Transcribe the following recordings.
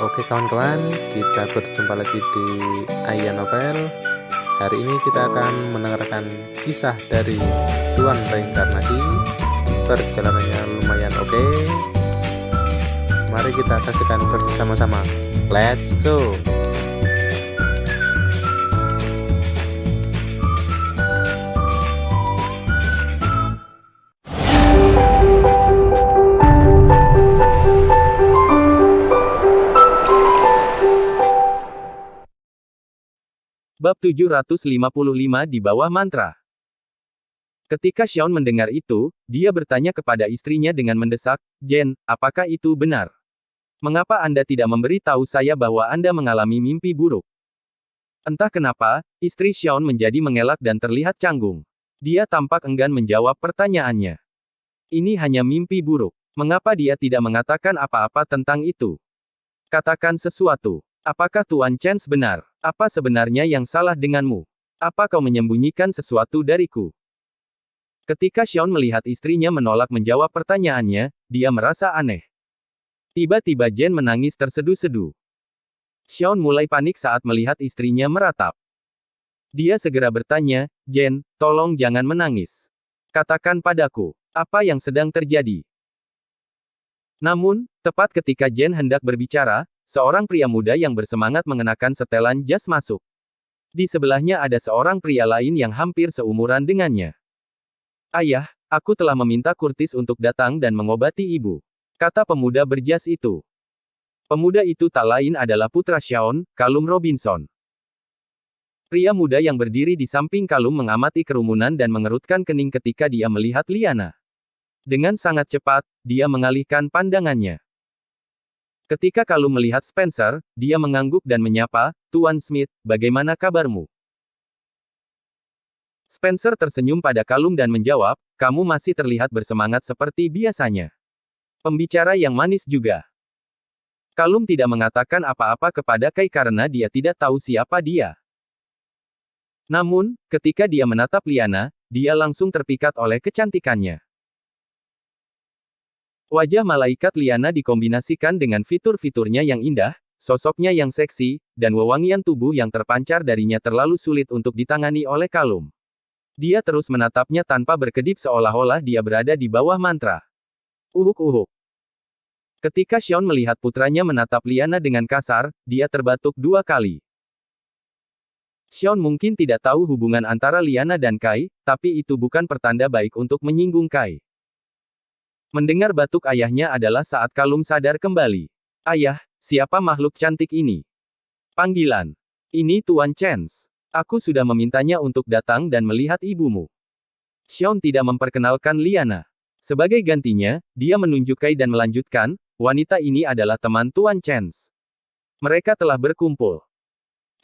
Oke kawan-kawan, kita berjumpa lagi di Aya Novel. Hari ini kita akan mendengarkan kisah dari Tuan Reinkarnasi. Perjalanannya lumayan oke. Mari kita saksikan bersama-sama. Let's go! Bab 755 di bawah mantra. Ketika Xiaon mendengar itu, dia bertanya kepada istrinya dengan mendesak, "Jen, apakah itu benar? Mengapa Anda tidak memberi tahu saya bahwa Anda mengalami mimpi buruk?" Entah kenapa, istri Xiaon menjadi mengelak dan terlihat canggung. Dia tampak enggan menjawab pertanyaannya. Ini hanya mimpi buruk. Mengapa dia tidak mengatakan apa-apa tentang itu? Katakan sesuatu. Apakah Tuan Chen benar? Apa sebenarnya yang salah denganmu? Apa kau menyembunyikan sesuatu dariku? Ketika Xiaon melihat istrinya menolak menjawab pertanyaannya, dia merasa aneh. Tiba-tiba Jen menangis terseduh-seduh. Xiaon mulai panik saat melihat istrinya meratap. Dia segera bertanya, "Jen, tolong jangan menangis. Katakan padaku, apa yang sedang terjadi?" Namun, tepat ketika Jen hendak berbicara, seorang pria muda yang bersemangat mengenakan setelan jas masuk. Di sebelahnya ada seorang pria lain yang hampir seumuran dengannya. "Ayah, aku telah meminta Curtis untuk datang dan mengobati ibu," kata pemuda berjas itu. Pemuda itu tak lain adalah putra Xiaon, Calum Robinson. Pria muda yang berdiri di samping Calum mengamati kerumunan dan mengerutkan kening ketika dia melihat Liana. Dengan sangat cepat, dia mengalihkan pandangannya. Ketika Calum melihat Spencer, dia mengangguk dan menyapa, "Tuan Smith, bagaimana kabarmu?" Spencer tersenyum pada Calum dan menjawab, "Kamu masih terlihat bersemangat seperti biasanya." Pembicara yang manis juga. Calum tidak mengatakan apa-apa kepada Kai karena dia tidak tahu siapa dia. Namun, ketika dia menatap Liana, dia langsung terpikat oleh kecantikannya. Wajah malaikat Liana dikombinasikan dengan fitur-fiturnya yang indah, sosoknya yang seksi, dan wewangian tubuh yang terpancar darinya terlalu sulit untuk ditangani oleh Calum. Dia terus menatapnya tanpa berkedip seolah-olah dia berada di bawah mantra. Uhuk-uhuk. Ketika Xiaon melihat putranya menatap Liana dengan kasar, dia terbatuk 2 kali. Xiaon mungkin tidak tahu hubungan antara Liana dan Kai, tapi itu bukan pertanda baik untuk menyinggung Kai. Mendengar batuk ayahnya adalah saat Calum sadar kembali. "Ayah, siapa makhluk cantik ini?" Panggilan. "Ini Tuan Chen. Aku sudah memintanya untuk datang dan melihat ibumu." Xiaon tidak memperkenalkan Liana. Sebagai gantinya, dia menunjuk Kai dan melanjutkan, "Wanita ini adalah teman Tuan Chen. Mereka telah berkumpul."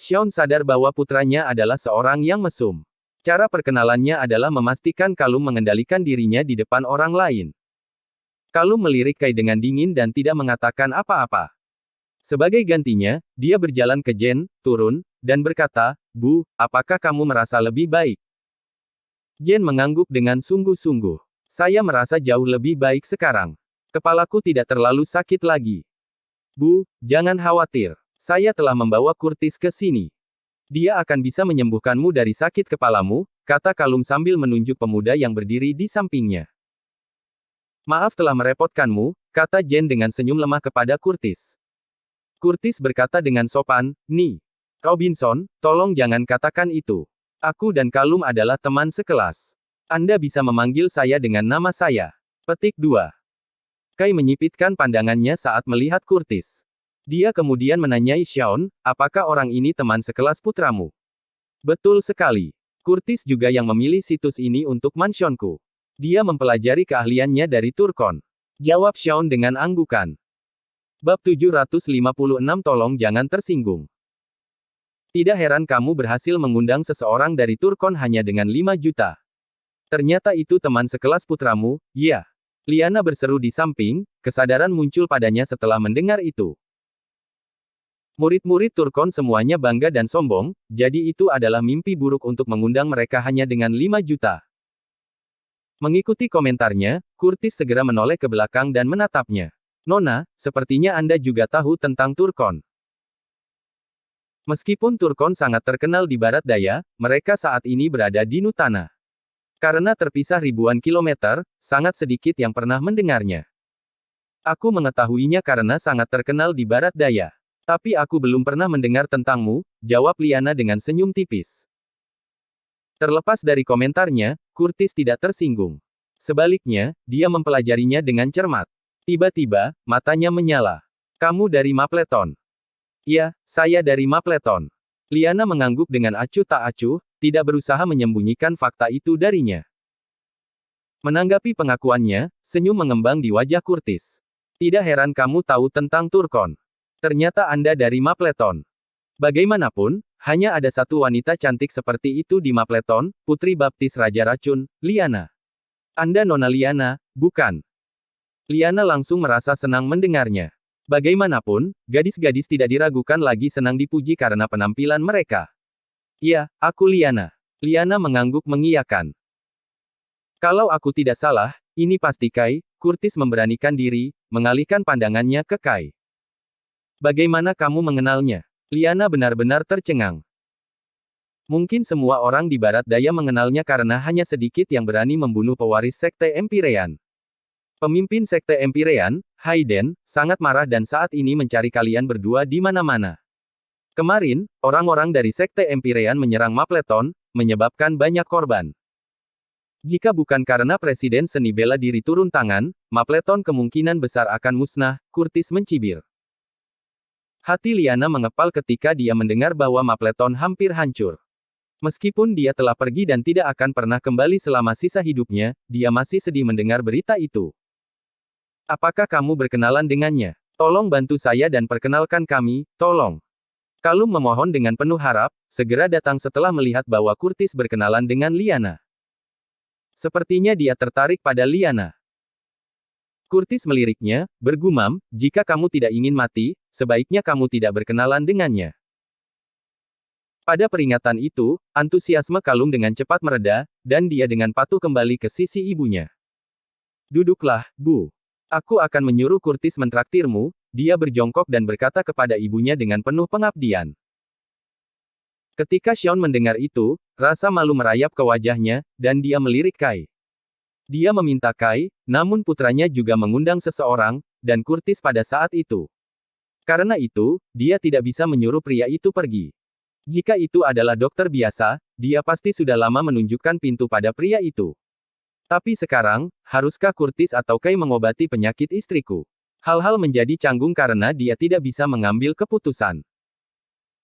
Xiaon sadar bahwa putranya adalah seorang yang mesum. Cara perkenalannya adalah memastikan Calum mengendalikan dirinya di depan orang lain. Calum melirik Kai dengan dingin dan tidak mengatakan apa-apa. Sebagai gantinya, dia berjalan ke Jen, turun, dan berkata, "Bu, apakah kamu merasa lebih baik?" Jen mengangguk dengan sungguh-sungguh. "Saya merasa jauh lebih baik sekarang. Kepalaku tidak terlalu sakit lagi." "Bu, jangan khawatir. Saya telah membawa Curtis ke sini. Dia akan bisa menyembuhkanmu dari sakit kepalamu," kata Calum sambil menunjuk pemuda yang berdiri di sampingnya. "Maaf telah merepotkanmu," kata Jen dengan senyum lemah kepada Curtis. Curtis berkata dengan sopan, "Nih, Robinson, tolong jangan katakan itu. Aku dan Calum adalah teman sekelas. Anda bisa memanggil saya dengan nama saya." Petik 2. Kai menyipitkan pandangannya saat melihat Curtis. Dia kemudian menanyai Xiaon, "Apakah orang ini teman sekelas putramu?" "Betul sekali. Curtis juga yang memilih situs ini untuk mansionku. Dia mempelajari keahliannya dari Turkon," jawab Xiaon dengan anggukan. Bab 756 Tolong jangan tersinggung. Tidak heran kamu berhasil mengundang seseorang dari Turkon hanya dengan 5 juta. Ternyata itu teman sekelas putramu, ya. Liana berseru di samping, kesadaran muncul padanya setelah mendengar itu. Murid-murid Turkon semuanya bangga dan sombong, jadi itu adalah mimpi buruk untuk mengundang mereka hanya dengan 5 juta. Mengikuti komentarnya, Curtis segera menoleh ke belakang dan menatapnya. Nona, sepertinya Anda juga tahu tentang Turkon. Meskipun Turkon sangat terkenal di barat daya, mereka saat ini berada di Nutana. Karena terpisah ribuan kilometer, sangat sedikit yang pernah mendengarnya. Aku mengetahuinya karena sangat terkenal di barat daya. Tapi aku belum pernah mendengar tentangmu, jawab Liana dengan senyum tipis. Terlepas dari komentarnya, Curtis tidak tersinggung. Sebaliknya, dia mempelajarinya dengan cermat. Tiba-tiba, matanya menyala. Kamu dari Mapleton? Ya, saya dari Mapleton. Liana mengangguk dengan acuh tak acuh, tidak berusaha menyembunyikan fakta itu darinya. Menanggapi pengakuannya, senyum mengembang di wajah Curtis. Tidak heran kamu tahu tentang Turkon. Ternyata Anda dari Mapleton. Bagaimanapun, hanya ada satu wanita cantik seperti itu di Mapleton, Putri Baptis Raja Racun, Liana. Anda Nona Liana, bukan? Liana langsung merasa senang mendengarnya. Bagaimanapun, gadis-gadis tidak diragukan lagi senang dipuji karena penampilan mereka. Iya, aku Liana. Liana mengangguk mengiyakan. Kalau aku tidak salah, ini pasti Kai. Curtis memberanikan diri, mengalihkan pandangannya ke Kai. Bagaimana kamu mengenalnya? Liana benar-benar tercengang. Mungkin semua orang di barat daya mengenalnya karena hanya sedikit yang berani membunuh pewaris Sekte Empyrean. Pemimpin Sekte Empyrean, Hayden, sangat marah dan saat ini mencari kalian berdua di mana-mana. Kemarin, orang-orang dari Sekte Empyrean menyerang Mapleton, menyebabkan banyak korban. Jika bukan karena Presiden Seni Bela Diri turun tangan, Mapleton kemungkinan besar akan musnah, Curtis mencibir. Hati Liana mengepal ketika dia mendengar bahwa Mapleton hampir hancur. Meskipun dia telah pergi dan tidak akan pernah kembali selama sisa hidupnya, dia masih sedih mendengar berita itu. Apakah kamu berkenalan dengannya? Tolong bantu saya dan perkenalkan kami, tolong. Kalum memohon dengan penuh harap, segera datang setelah melihat bahwa Curtis berkenalan dengan Liana. Sepertinya dia tertarik pada Liana. Curtis meliriknya, bergumam, jika kamu tidak ingin mati, sebaiknya kamu tidak berkenalan dengannya. Pada peringatan itu, antusiasme Kalum dengan cepat mereda, dan dia dengan patuh kembali ke sisi ibunya. Duduklah, Bu. Aku akan menyuruh Curtis mentraktirmu, dia berjongkok dan berkata kepada ibunya dengan penuh pengabdian. Ketika Sean mendengar itu, rasa malu merayap ke wajahnya, dan dia melirik Kai. Dia meminta Kai, namun putranya juga mengundang seseorang, dan Curtis pada saat itu. Karena itu, dia tidak bisa menyuruh pria itu pergi. Jika itu adalah dokter biasa, dia pasti sudah lama menunjukkan pintu pada pria itu. Tapi sekarang, haruskah Curtis atau Kai mengobati penyakit istriku? Hal-hal menjadi canggung karena dia tidak bisa mengambil keputusan.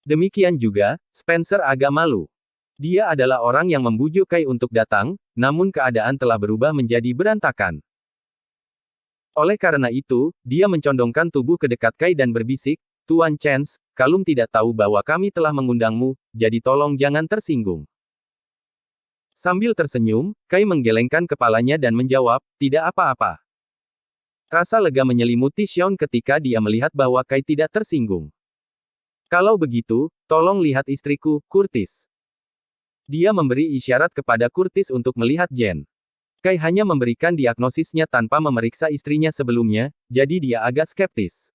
Demikian juga, Spencer agak malu. Dia adalah orang yang membujuk Kai untuk datang, namun keadaan telah berubah menjadi berantakan. Oleh karena itu, dia mencondongkan tubuh ke dekat Kai dan berbisik, Tuan Chance, Kalum tidak tahu bahwa kami telah mengundangmu, jadi tolong jangan tersinggung. Sambil tersenyum, Kai menggelengkan kepalanya dan menjawab, tidak apa-apa. Rasa lega menyelimuti Sean ketika dia melihat bahwa Kai tidak tersinggung. Kalau begitu, tolong lihat istriku, Curtis. Dia memberi isyarat kepada Curtis untuk melihat Jen. Kai hanya memberikan diagnosisnya tanpa memeriksa istrinya sebelumnya, jadi dia agak skeptis.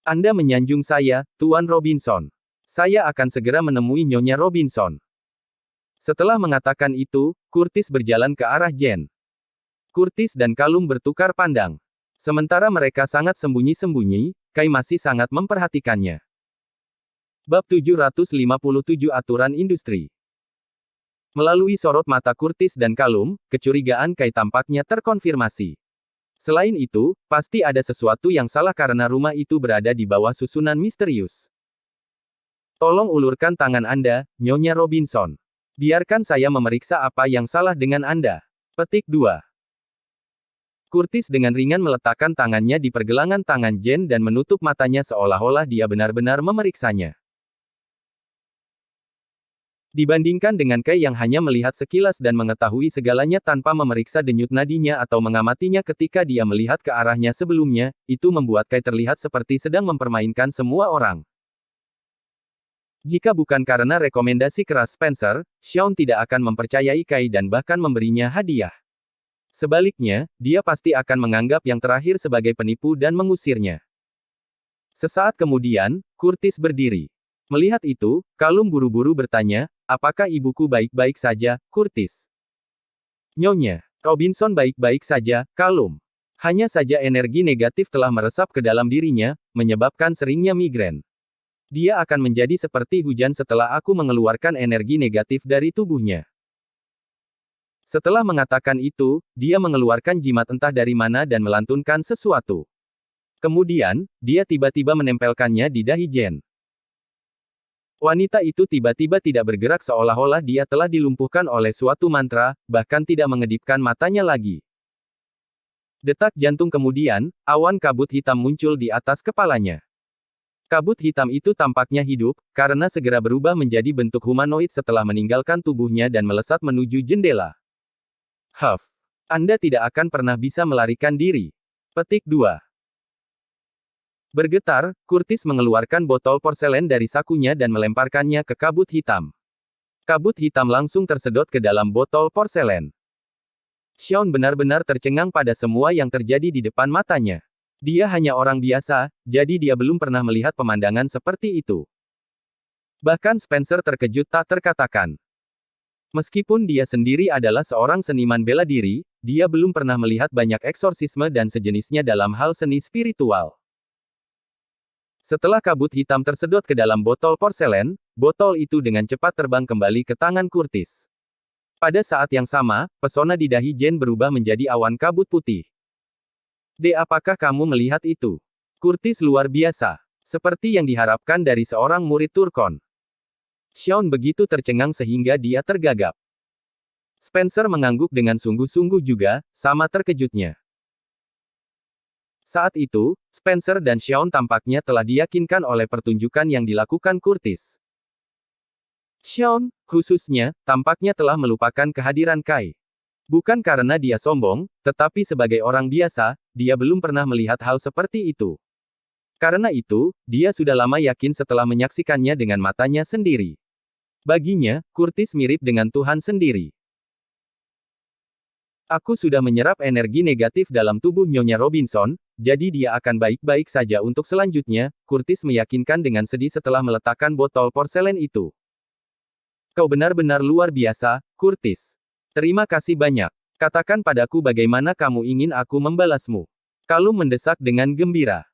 Anda menyanjung saya, Tuan Robinson. Saya akan segera menemui Nyonya Robinson. Setelah mengatakan itu, Curtis berjalan ke arah Jen. Curtis dan Kalum bertukar pandang. Sementara mereka sangat sembunyi-sembunyi, Kai masih sangat memperhatikannya. Bab 757 Aturan Industri. Melalui sorot mata Curtis dan Kalum, kecurigaan Kai tampaknya terkonfirmasi. Selain itu, pasti ada sesuatu yang salah karena rumah itu berada di bawah susunan misterius. Tolong ulurkan tangan Anda, Nyonya Robinson. Biarkan saya memeriksa apa yang salah dengan Anda. Petik 2. Curtis dengan ringan meletakkan tangannya di pergelangan tangan Jen dan menutup matanya seolah-olah dia benar-benar memeriksanya. Dibandingkan dengan Kai yang hanya melihat sekilas dan mengetahui segalanya tanpa memeriksa denyut nadinya atau mengamatinya ketika dia melihat ke arahnya sebelumnya, itu membuat Kai terlihat seperti sedang mempermainkan semua orang. Jika bukan karena rekomendasi keras Spencer, Sean tidak akan mempercayai Kai dan bahkan memberinya hadiah. Sebaliknya, dia pasti akan menganggap yang terakhir sebagai penipu dan mengusirnya. Sesaat kemudian, Curtis berdiri. Melihat itu, Kalum buru-buru bertanya, apakah ibuku baik-baik saja, Curtis? Nyonya Robinson baik-baik saja, Kalum. Hanya saja energi negatif telah meresap ke dalam dirinya, menyebabkan seringnya migrain. Dia akan menjadi seperti hujan setelah aku mengeluarkan energi negatif dari tubuhnya. Setelah mengatakan itu, dia mengeluarkan jimat entah dari mana dan melantunkan sesuatu. Kemudian, dia tiba-tiba menempelkannya di dahi Jen. Wanita itu tiba-tiba tidak bergerak seolah-olah dia telah dilumpuhkan oleh suatu mantra, bahkan tidak mengedipkan matanya lagi. Detak jantung kemudian, awan kabut hitam muncul di atas kepalanya. Kabut hitam itu tampaknya hidup, karena segera berubah menjadi bentuk humanoid setelah meninggalkan tubuhnya dan melesat menuju jendela. Huff. Anda tidak akan pernah bisa melarikan diri. Petik 2. Bergetar, Curtis mengeluarkan botol porselen dari sakunya dan melemparkannya ke kabut hitam. Kabut hitam langsung tersedot ke dalam botol porselen. Xion benar-benar tercengang pada semua yang terjadi di depan matanya. Dia hanya orang biasa, jadi dia belum pernah melihat pemandangan seperti itu. Bahkan Spencer terkejut tak terkatakan. Meskipun dia sendiri adalah seorang seniman bela diri, dia belum pernah melihat banyak eksorsisme dan sejenisnya dalam hal seni spiritual. Setelah kabut hitam tersedot ke dalam botol porselen, botol itu dengan cepat terbang kembali ke tangan Curtis. Pada saat yang sama, pesona di dahi Jen berubah menjadi awan kabut putih. Apakah kamu melihat itu? Curtis luar biasa. Seperti yang diharapkan dari seorang murid Turkon. Xion begitu tercengang sehingga dia tergagap. Spencer mengangguk dengan sungguh-sungguh juga, sama terkejutnya. Saat itu, Spencer dan Xion tampaknya telah diyakinkan oleh pertunjukan yang dilakukan Curtis. Xion, khususnya, tampaknya telah melupakan kehadiran Kai. Bukan karena dia sombong, tetapi sebagai orang biasa, dia belum pernah melihat hal seperti itu. Karena itu, dia sudah lama yakin setelah menyaksikannya dengan matanya sendiri. Baginya, Curtis mirip dengan Tuhan sendiri. Aku sudah menyerap energi negatif dalam tubuh Nyonya Robinson, jadi dia akan baik-baik saja untuk selanjutnya, Curtis meyakinkan dengan sedih setelah meletakkan botol porselen itu. Kau benar-benar luar biasa, Curtis. Terima kasih banyak. Katakan padaku bagaimana kamu ingin aku membalasmu. Kalum mendesak dengan gembira.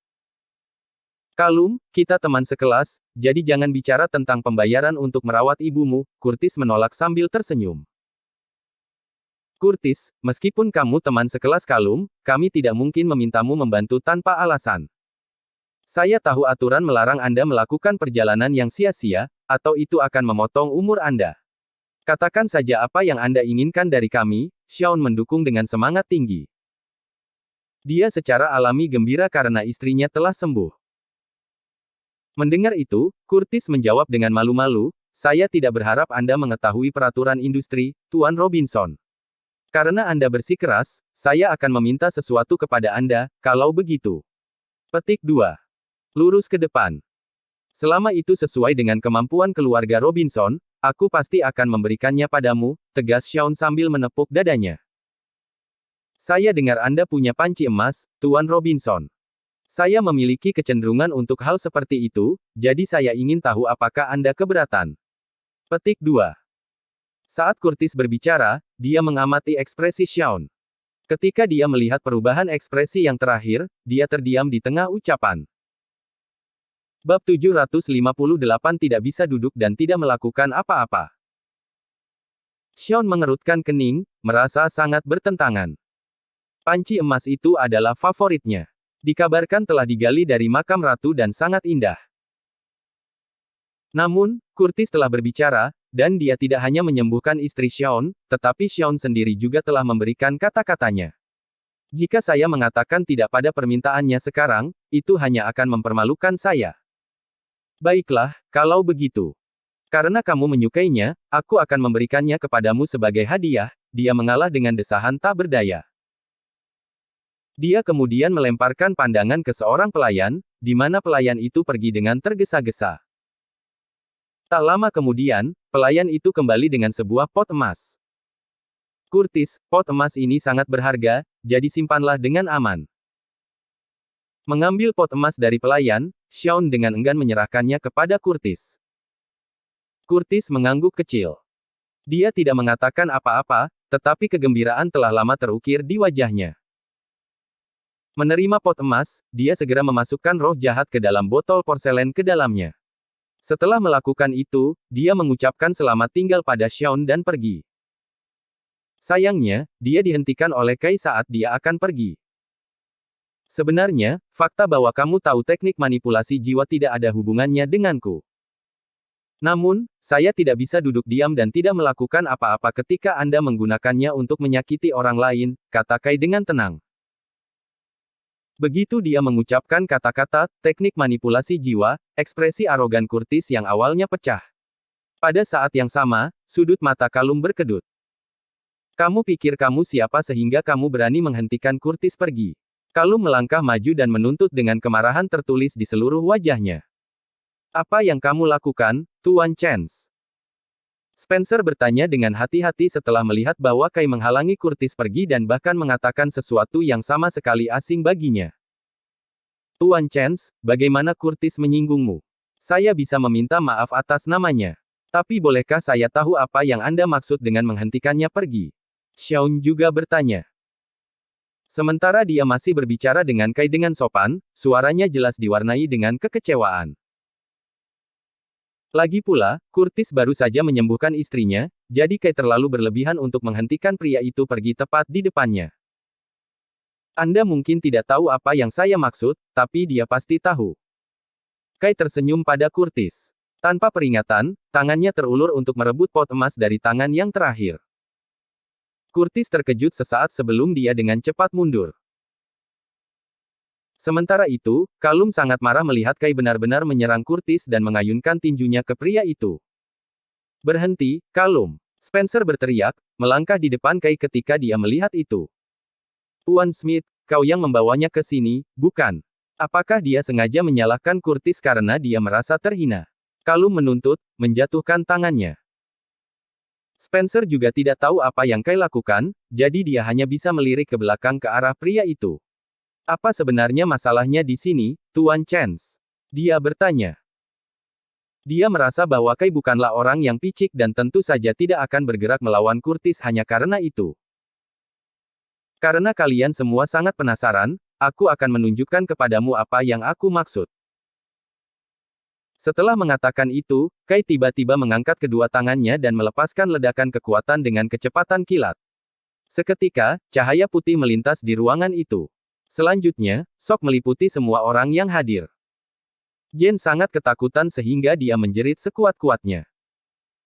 Kalum, kita teman sekelas, jadi jangan bicara tentang pembayaran untuk merawat ibumu, Curtis menolak sambil tersenyum. Curtis, meskipun kamu teman sekelas Kalum, kami tidak mungkin memintamu membantu tanpa alasan. Saya tahu aturan melarang Anda melakukan perjalanan yang sia-sia, atau itu akan memotong umur Anda. Katakan saja apa yang Anda inginkan dari kami, Xion mendukung dengan semangat tinggi. Dia secara alami gembira karena istrinya telah sembuh. Mendengar itu, Curtis menjawab dengan malu-malu, saya tidak berharap Anda mengetahui peraturan industri, Tuan Robinson. Karena Anda bersikeras, saya akan meminta sesuatu kepada Anda, kalau begitu. Petik 2. Lurus ke depan. Selama itu sesuai dengan kemampuan keluarga Robinson, aku pasti akan memberikannya padamu, tegas Xion sambil menepuk dadanya. Saya dengar Anda punya panci emas, Tuan Robinson. Saya memiliki kecenderungan untuk hal seperti itu, jadi saya ingin tahu apakah Anda keberatan. Petik 2. Saat Curtis berbicara, dia mengamati ekspresi Xion. Ketika dia melihat perubahan ekspresi yang terakhir, dia terdiam di tengah ucapan. Bab 758 tidak bisa duduk dan tidak melakukan apa-apa. Xion mengerutkan kening, merasa sangat bertentangan. Panci emas itu adalah favoritnya. Dikabarkan telah digali dari makam ratu dan sangat indah. Namun, Curtis telah berbicara, dan dia tidak hanya menyembuhkan istri Xion, tetapi Xion sendiri juga telah memberikan kata-katanya. Jika saya mengatakan tidak pada permintaannya sekarang, itu hanya akan mempermalukan saya. Baiklah, kalau begitu. Karena kamu menyukainya, aku akan memberikannya kepadamu sebagai hadiah, dia mengalah dengan desahan tak berdaya. Dia kemudian melemparkan pandangan ke seorang pelayan, di mana pelayan itu pergi dengan tergesa-gesa. Tak lama kemudian, pelayan itu kembali dengan sebuah pot emas. Curtis, pot emas ini sangat berharga, jadi simpanlah dengan aman. Mengambil pot emas dari pelayan, Sean dengan enggan menyerahkannya kepada Curtis. Curtis mengangguk kecil. Dia tidak mengatakan apa-apa, tetapi kegembiraan telah lama terukir di wajahnya. Menerima pot emas, dia segera memasukkan roh jahat ke dalam botol porselen ke dalamnya. Setelah melakukan itu, dia mengucapkan selamat tinggal pada Sean dan pergi. Sayangnya, dia dihentikan oleh Kai saat dia akan pergi. Sebenarnya, fakta bahwa kamu tahu teknik manipulasi jiwa tidak ada hubungannya denganku. Namun, saya tidak bisa duduk diam dan tidak melakukan apa-apa ketika Anda menggunakannya untuk menyakiti orang lain, kata Kai dengan tenang. Begitu dia mengucapkan kata-kata, teknik manipulasi jiwa, ekspresi arogan Curtis yang awalnya pecah. Pada saat yang sama, sudut mata Kalum berkedut. Kamu pikir kamu siapa sehingga kamu berani menghentikan Curtis pergi? Kalum melangkah maju dan menuntut dengan kemarahan tertulis di seluruh wajahnya. Apa yang kamu lakukan, Tuan Chance? Spencer bertanya dengan hati-hati setelah melihat bahwa Kai menghalangi Curtis pergi dan bahkan mengatakan sesuatu yang sama sekali asing baginya. Tuan Chance, bagaimana Curtis menyinggungmu? Saya bisa meminta maaf atas namanya. Tapi bolehkah saya tahu apa yang Anda maksud dengan menghentikannya pergi? Sean juga bertanya. Sementara dia masih berbicara dengan Kai dengan sopan, suaranya jelas diwarnai dengan kekecewaan. Lagi pula, Curtis baru saja menyembuhkan istrinya, jadi Kai terlalu berlebihan untuk menghentikan pria itu pergi tepat di depannya. Anda mungkin tidak tahu apa yang saya maksud, tapi dia pasti tahu. Kai tersenyum pada Curtis. Tanpa peringatan, tangannya terulur untuk merebut pot emas dari tangan yang terakhir. Curtis terkejut sesaat sebelum dia dengan cepat mundur. Sementara itu, Kalum sangat marah melihat Kai benar-benar menyerang Curtis dan mengayunkan tinjunya ke pria itu. Berhenti, Kalum! Spencer berteriak, melangkah di depan Kai ketika dia melihat itu. Tuan Smith, kau yang membawanya ke sini, bukan? Apakah dia sengaja menyalahkan Curtis karena dia merasa terhina? Kalum menuntut, menjatuhkan tangannya. Spencer juga tidak tahu apa yang Kai lakukan, jadi dia hanya bisa melirik ke belakang ke arah pria itu. Apa sebenarnya masalahnya di sini, Tuan Chance? Dia bertanya. Dia merasa bahwa Kai bukanlah orang yang picik dan tentu saja tidak akan bergerak melawan Curtis hanya karena itu. Karena kalian semua sangat penasaran, aku akan menunjukkan kepadamu apa yang aku maksud. Setelah mengatakan itu, Kai tiba-tiba mengangkat kedua tangannya dan melepaskan ledakan kekuatan dengan kecepatan kilat. Seketika, cahaya putih melintas di ruangan itu. Selanjutnya, shock meliputi semua orang yang hadir. Jen sangat ketakutan sehingga dia menjerit sekuat-kuatnya.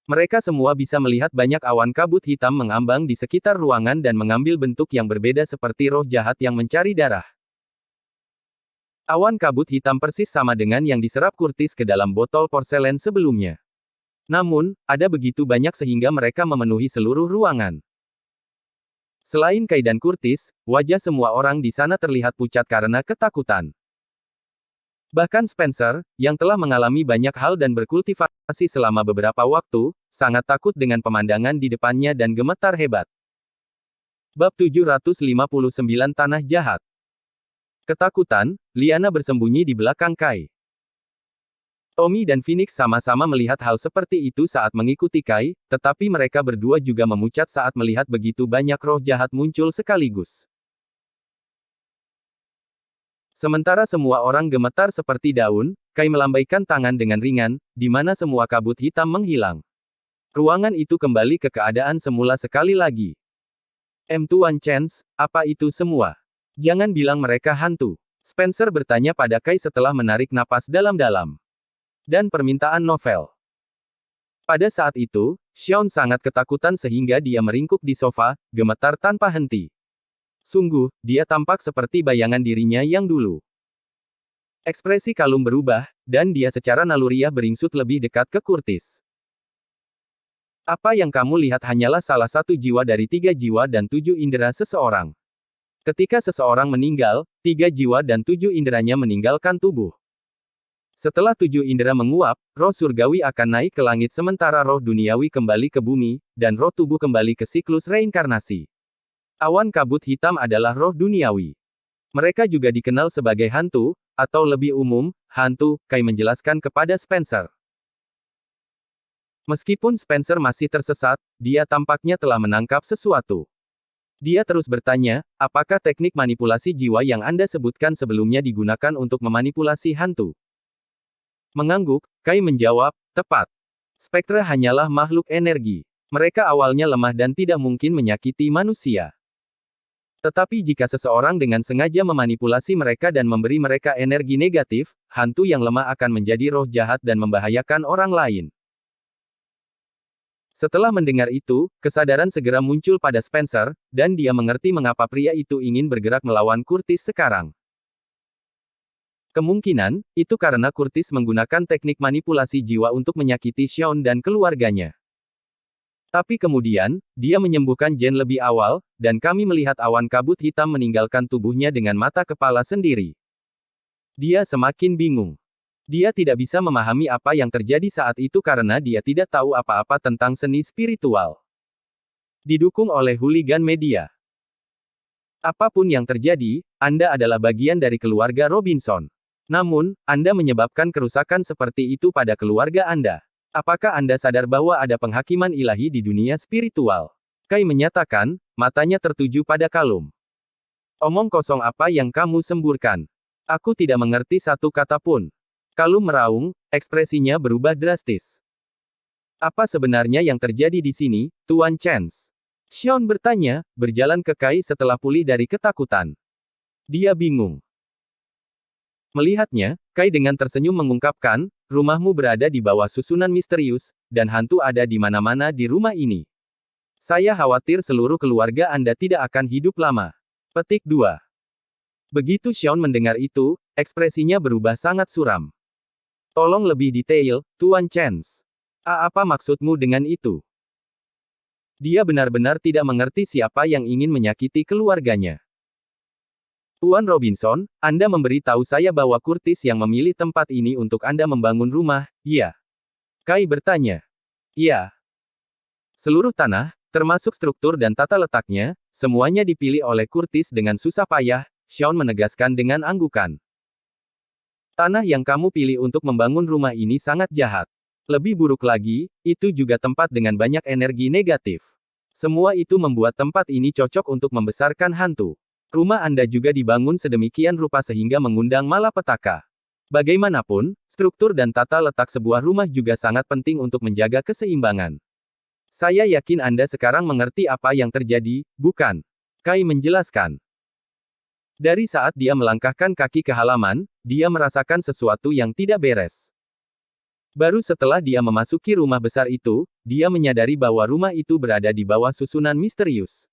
Mereka semua bisa melihat banyak awan kabut hitam mengambang di sekitar ruangan dan mengambil bentuk yang berbeda seperti roh jahat yang mencari darah. Awan kabut hitam persis sama dengan yang diserap Curtis ke dalam botol porselen sebelumnya. Namun, ada begitu banyak sehingga mereka memenuhi seluruh ruangan. Selain Kai dan Curtis, wajah semua orang di sana terlihat pucat karena ketakutan. Bahkan Spencer, yang telah mengalami banyak hal dan berkultivasi selama beberapa waktu, sangat takut dengan pemandangan di depannya dan gemetar hebat. Bab 759 Tanah Jahat. Ketakutan, Liana bersembunyi di belakang Kai. Tommy dan Phoenix sama-sama melihat hal seperti itu saat mengikuti Kai, tetapi mereka berdua juga memucat saat melihat begitu banyak roh jahat muncul sekaligus. Sementara semua orang gemetar seperti daun, Kai melambaikan tangan dengan ringan, di mana semua kabut hitam menghilang. Ruangan itu kembali ke keadaan semula sekali lagi. Tuan Chance, apa itu semua? Jangan bilang mereka hantu. Spencer bertanya pada Kai setelah menarik napas dalam-dalam. Dan permintaan novel. Pada saat itu, Sean sangat ketakutan sehingga dia meringkuk di sofa, gemetar tanpa henti. Sungguh, dia tampak seperti bayangan dirinya yang dulu. Ekspresi Kalum berubah, dan dia secara naluriah beringsut lebih dekat ke Curtis. Apa yang kamu lihat hanyalah salah satu jiwa dari 3 jiwa dan 7 indera seseorang. Ketika seseorang meninggal, 3 jiwa dan 7 inderanya meninggalkan tubuh. Setelah 7 indera menguap, roh surgawi akan naik ke langit sementara roh duniawi kembali ke bumi, dan roh tubuh kembali ke siklus reinkarnasi. Awan kabut hitam adalah roh duniawi. Mereka juga dikenal sebagai hantu, atau lebih umum, hantu, Kai menjelaskan kepada Spencer. Meskipun Spencer masih tersesat, dia tampaknya telah menangkap sesuatu. Dia terus bertanya, apakah teknik manipulasi jiwa yang Anda sebutkan sebelumnya digunakan untuk memanipulasi hantu? Mengangguk, Kai menjawab, tepat. Spektra hanyalah makhluk energi. Mereka awalnya lemah dan tidak mungkin menyakiti manusia. Tetapi jika seseorang dengan sengaja memanipulasi mereka dan memberi mereka energi negatif, hantu yang lemah akan menjadi roh jahat dan membahayakan orang lain. Setelah mendengar itu, kesadaran segera muncul pada Spencer, dan dia mengerti mengapa pria itu ingin bergerak melawan Curtis sekarang. Kemungkinan, itu karena Curtis menggunakan teknik manipulasi jiwa untuk menyakiti Sean dan keluarganya. Tapi kemudian, dia menyembuhkan Jen lebih awal, dan kami melihat awan kabut hitam meninggalkan tubuhnya dengan mata kepala sendiri. Dia semakin bingung. Dia tidak bisa memahami apa yang terjadi saat itu karena dia tidak tahu apa-apa tentang seni spiritual. Didukung oleh hooligan media. Apapun yang terjadi, Anda adalah bagian dari keluarga Robinson. Namun, Anda menyebabkan kerusakan seperti itu pada keluarga Anda. Apakah Anda sadar bahwa ada penghakiman ilahi di dunia spiritual? Kai menyatakan, matanya tertuju pada Kalum. Omong kosong apa yang kamu semburkan? Aku tidak mengerti satu kata pun. Kalum meraung, ekspresinya berubah drastis. Apa sebenarnya yang terjadi di sini, Tuan Chance? Sean bertanya, berjalan ke Kai setelah pulih dari ketakutan. Dia bingung. Melihatnya, Kai dengan tersenyum mengungkapkan, rumahmu berada di bawah susunan misterius, dan hantu ada di mana-mana di rumah ini. Saya khawatir seluruh keluarga Anda tidak akan hidup lama. Petik 2. Begitu Sean mendengar itu, ekspresinya berubah sangat suram. Tolong lebih detail, Tuan Chance. Apa maksudmu dengan itu? Dia benar-benar tidak mengerti siapa yang ingin menyakiti keluarganya. Tuan Robinson, Anda memberi tahu saya bahwa Curtis yang memilih tempat ini untuk Anda membangun rumah, ya? Kai bertanya. Ya. Seluruh tanah, termasuk struktur dan tata letaknya, semuanya dipilih oleh Curtis dengan susah payah, Sean menegaskan dengan anggukan. Tanah yang kamu pilih untuk membangun rumah ini sangat jahat. Lebih buruk lagi, itu juga tempat dengan banyak energi negatif. Semua itu membuat tempat ini cocok untuk membesarkan hantu. Rumah Anda juga dibangun sedemikian rupa sehingga mengundang malapetaka. Bagaimanapun, struktur dan tata letak sebuah rumah juga sangat penting untuk menjaga keseimbangan. Saya yakin Anda sekarang mengerti apa yang terjadi, bukan? Kai menjelaskan. Dari saat dia melangkahkan kaki ke halaman, dia merasakan sesuatu yang tidak beres. Baru setelah dia memasuki rumah besar itu, dia menyadari bahwa rumah itu berada di bawah susunan misterius.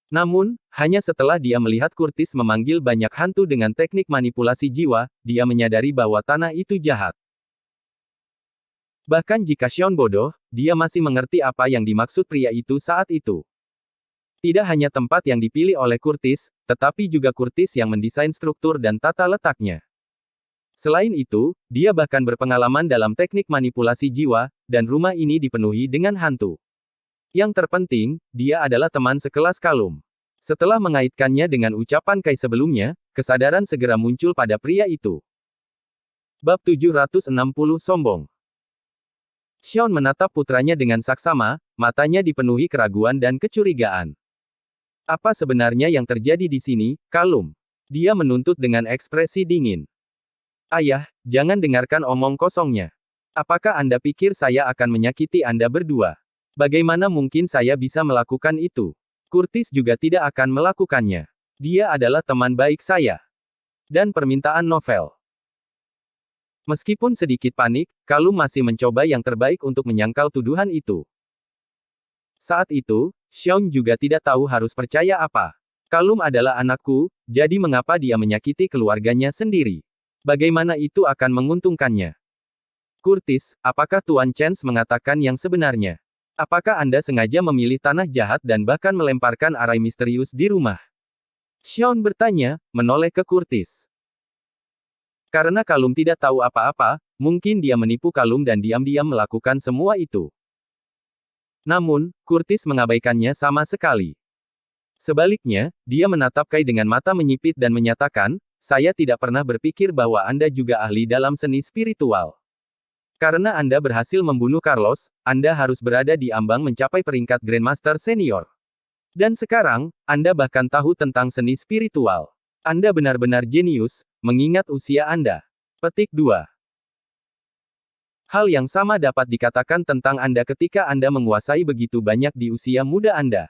Namun, hanya setelah dia melihat Curtis memanggil banyak hantu dengan teknik manipulasi jiwa, dia menyadari bahwa tanah itu jahat. Bahkan jika Sean bodoh, dia masih mengerti apa yang dimaksud pria itu saat itu. Tidak hanya tempat yang dipilih oleh Curtis, tetapi juga Curtis yang mendesain struktur dan tata letaknya. Selain itu, dia bahkan berpengalaman dalam teknik manipulasi jiwa, dan rumah ini dipenuhi dengan hantu. Yang terpenting, dia adalah teman sekelas Kalum. Setelah mengaitkannya dengan ucapan Kai sebelumnya, kesadaran segera muncul pada pria itu. Bab 760 Sombong. Sean menatap putranya dengan saksama, matanya dipenuhi keraguan dan kecurigaan. Apa sebenarnya yang terjadi di sini, Kalum? Dia menuntut dengan ekspresi dingin. Ayah, jangan dengarkan omong kosongnya. Apakah Anda pikir saya akan menyakiti Anda berdua? Bagaimana mungkin saya bisa melakukan itu? Curtis juga tidak akan melakukannya. Dia adalah teman baik saya. Dan permintaan novel. Meskipun sedikit panik, Kalum masih mencoba yang terbaik untuk menyangkal tuduhan itu. Saat itu, Sean juga tidak tahu harus percaya apa. Kalum adalah anakku, jadi mengapa dia menyakiti keluarganya sendiri? Bagaimana itu akan menguntungkannya? Curtis, apakah Tuan Chance mengatakan yang sebenarnya? Apakah Anda sengaja memilih tanah jahat dan bahkan melemparkan arai misterius di rumah? Sean bertanya, menoleh ke Curtis. Karena Kalum tidak tahu apa-apa, mungkin dia menipu Kalum dan diam-diam melakukan semua itu. Namun, Curtis mengabaikannya sama sekali. Sebaliknya, dia menatap Kai dengan mata menyipit dan menyatakan, saya tidak pernah berpikir bahwa Anda juga ahli dalam seni spiritual. Karena Anda berhasil membunuh Carlos, Anda harus berada di ambang mencapai peringkat Grandmaster Senior. Dan sekarang, Anda bahkan tahu tentang seni spiritual. Anda benar-benar jenius, mengingat usia Anda. Petik 2. Hal yang sama dapat dikatakan tentang Anda ketika Anda menguasai begitu banyak di usia muda Anda.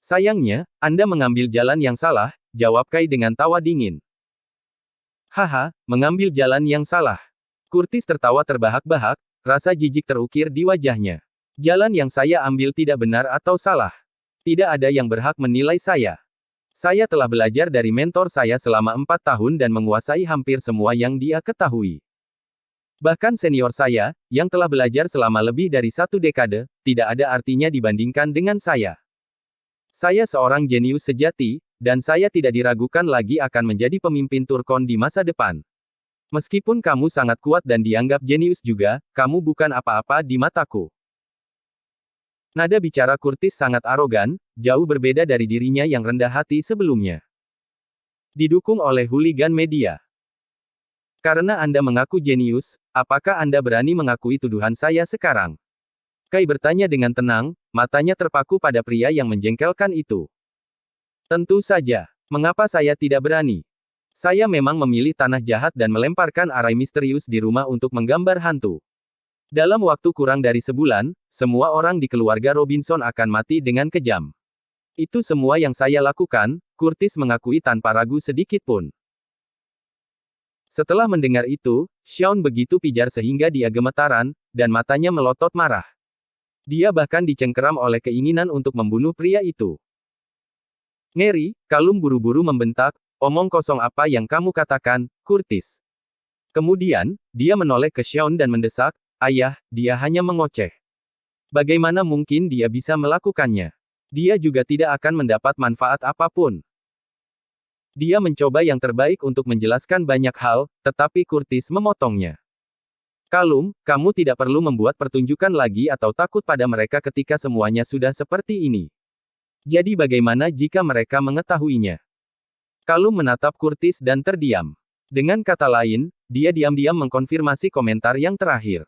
Sayangnya, Anda mengambil jalan yang salah, jawab Kai dengan tawa dingin. Haha, mengambil jalan yang salah. Curtis tertawa terbahak-bahak, rasa jijik terukir di wajahnya. Jalan yang saya ambil tidak benar atau salah. Tidak ada yang berhak menilai saya. Saya telah belajar dari mentor saya selama 4 tahun dan menguasai hampir semua yang dia ketahui. Bahkan senior saya, yang telah belajar selama lebih dari 1 dekade, tidak ada artinya dibandingkan dengan saya. Saya seorang jenius sejati, dan saya tidak diragukan lagi akan menjadi pemimpin Turkon di masa depan. Meskipun kamu sangat kuat dan dianggap jenius juga, kamu bukan apa-apa di mataku. Nada bicara Curtis sangat arogan, jauh berbeda dari dirinya yang rendah hati sebelumnya. Didukung oleh hooligan media. Karena Anda mengaku jenius, apakah Anda berani mengakui tuduhan saya sekarang? Kai bertanya dengan tenang, matanya terpaku pada pria yang menjengkelkan itu. Tentu saja. Mengapa saya tidak berani? Saya memang memilih tanah jahat dan melemparkan arai misterius di rumah untuk menggambar hantu. Dalam waktu kurang dari sebulan, semua orang di keluarga Robinson akan mati dengan kejam. Itu semua yang saya lakukan, Curtis mengakui tanpa ragu sedikit pun. Setelah mendengar itu, Sean begitu pijar sehingga dia gemetaran, dan matanya melotot marah. Dia bahkan dicengkeram oleh keinginan untuk membunuh pria itu. Ngeri, Kalum buru-buru membentak, omong kosong apa yang kamu katakan, Curtis. Kemudian, dia menoleh ke Sean dan mendesak, ayah, dia hanya mengoceh. Bagaimana mungkin dia bisa melakukannya? Dia juga tidak akan mendapat manfaat apapun. Dia mencoba yang terbaik untuk menjelaskan banyak hal, tetapi Curtis memotongnya. Kalum, kamu tidak perlu membuat pertunjukan lagi atau takut pada mereka ketika semuanya sudah seperti ini. Jadi bagaimana jika mereka mengetahuinya? Kalum menatap Curtis dan terdiam. Dengan kata lain, dia diam-diam mengkonfirmasi komentar yang terakhir.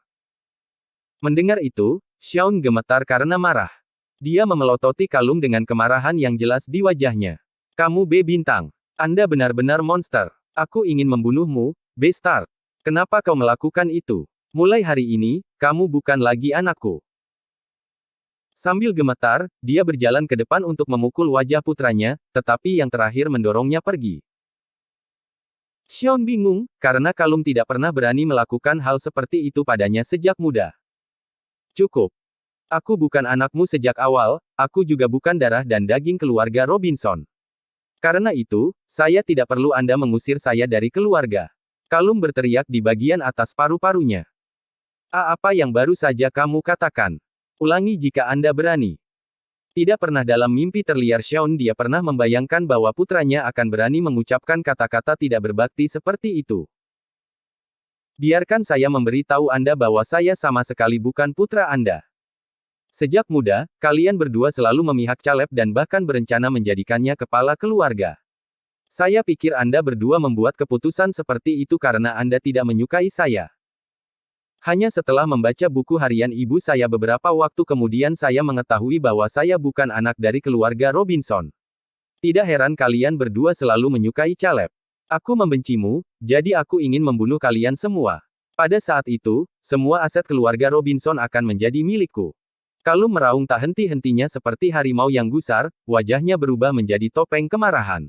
Mendengar itu, Sean gemetar karena marah. Dia memelototi Kalum dengan kemarahan yang jelas di wajahnya. Kamu B-bintang. Anda benar-benar monster. Aku ingin membunuhmu, B-star. Kenapa kau melakukan itu? Mulai hari ini, kamu bukan lagi anakku. Sambil gemetar, dia berjalan ke depan untuk memukul wajah putranya, tetapi yang terakhir mendorongnya pergi. Sean bingung, karena Kalum tidak pernah berani melakukan hal seperti itu padanya sejak muda. Cukup. Aku bukan anakmu sejak awal, aku juga bukan darah dan daging keluarga Robinson. Karena itu, saya tidak perlu Anda mengusir saya dari keluarga. Kalum berteriak di bagian atas paru-parunya. Apa yang baru saja kamu katakan? Ulangi jika Anda berani. Tidak pernah dalam mimpi terliar Sean dia pernah membayangkan bahwa putranya akan berani mengucapkan kata-kata tidak berbakti seperti itu. Biarkan saya memberi tahu Anda bahwa saya sama sekali bukan putra Anda. Sejak muda, kalian berdua selalu memihak Caleb dan bahkan berencana menjadikannya kepala keluarga. Saya pikir Anda berdua membuat keputusan seperti itu karena Anda tidak menyukai saya. Hanya setelah membaca buku harian ibu saya beberapa waktu kemudian saya mengetahui bahwa saya bukan anak dari keluarga Robinson. Tidak heran kalian berdua selalu menyukai Caleb. Aku membencimu, jadi aku ingin membunuh kalian semua. Pada saat itu, semua aset keluarga Robinson akan menjadi milikku. Kalum meraung tak henti-hentinya seperti harimau yang gusar, wajahnya berubah menjadi topeng kemarahan.